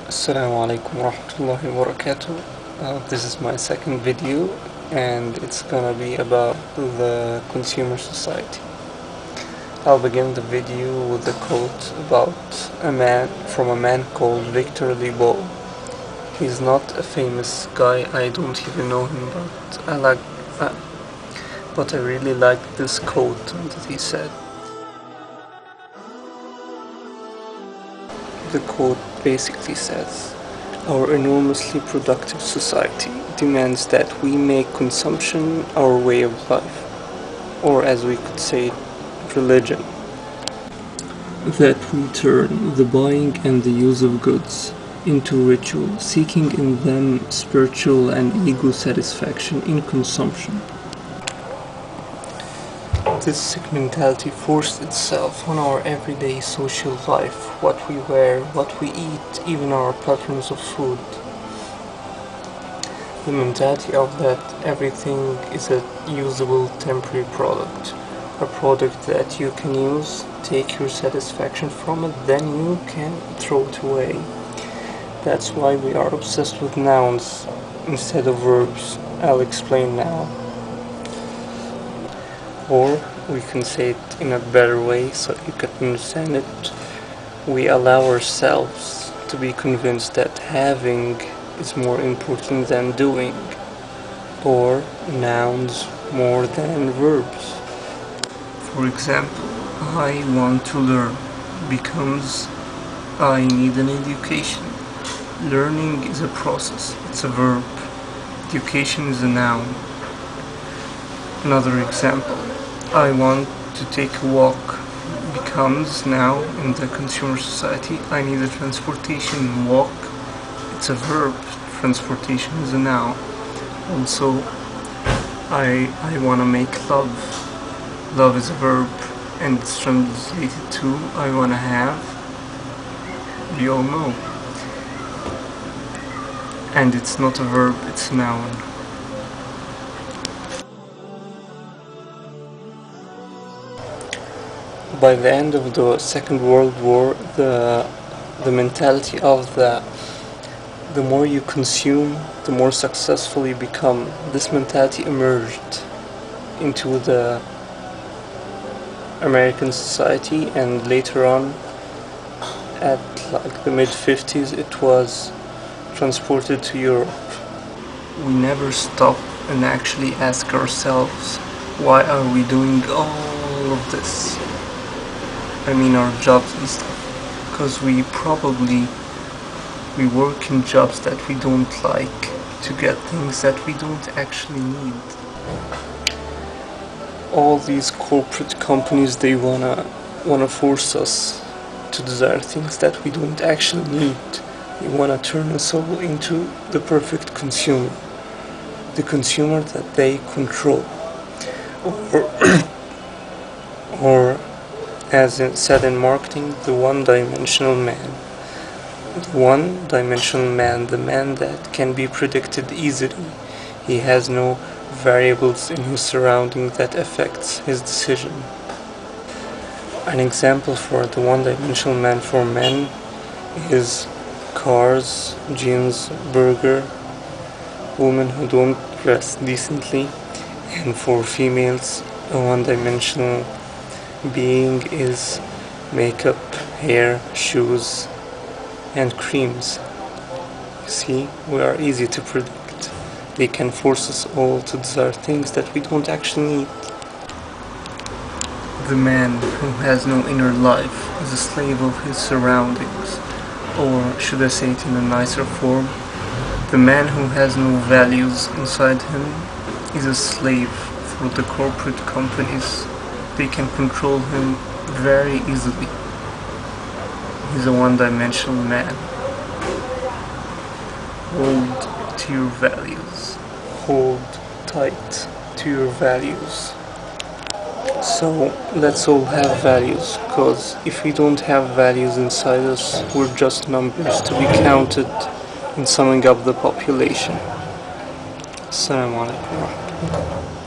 Assalamu Alaikum warahmatullahi wabarakatuh. This is my second video and it's gonna be about the consumer society. I'll begin the video with a quote about a man called Victor Lebeau. He's not a famous guy, I don't even know him, but I really like this quote that he said. The quote basically says, "Our enormously productive society demands that we make consumption our way of life, or as we could say, religion. That we turn the buying and the use of goods into ritual, seeking in them spiritual and ego satisfaction in consumption. This sick mentality forced itself on our everyday social life, what we wear, what we eat, even our patterns of food. The mentality of that everything is a usable temporary product, a product that you can use, take your satisfaction from it, then you can throw it away. That's why we are obsessed with nouns instead of verbs. I'll explain now. Or we can say it in a better way so you can understand it. We allow ourselves to be convinced that having is more important than doing, or nouns more than verbs. For example, I want to learn becomes I need an education. Learning is a process, it's a verb. Education is a noun. Another example, I want to take a walk becomes now in the consumer society I need a transportation. Walk, it's a verb. Transportation is a noun. Also, I want to make love. Love is a verb and it's translated to I want to have. We all know. And it's not a verb, it's a noun. By the end of the Second World War, the mentality of the more you consume, the more successful you become. This mentality emerged into the American society, and later on, at like the mid-50s, it was transported to Europe. We never stop and actually ask ourselves, why are we doing all of this? I mean our jobs and stuff, because we work in jobs that we don't like to get things that we don't actually need. All these corporate companies, they wanna force us to desire things that we don't actually need. They wanna turn us all into the perfect consumer, the consumer that they control, or as it said in marketing, the one-dimensional man. The one-dimensional man, the man that can be predicted easily. He has no variables in his surroundings that affects his decision. An example for the one-dimensional man for men is cars, jeans, burger, women who don't dress decently, and for females, a one-dimensional being is makeup, hair, shoes, and creams. You see, we are easy to predict. They can force us all to desire things that we don't actually need. The man who has no inner life is a slave of his surroundings, or should I say it in a nicer form, the man who has no values inside him is a slave for the corporate companies. They can control him very easily. He's a one-dimensional man. Hold to your values. Hold tight to your values. So let's all have values, because if we don't have values inside us, we're just numbers to be counted in summing up the population. Assalamu Alaikum warahmatullahi.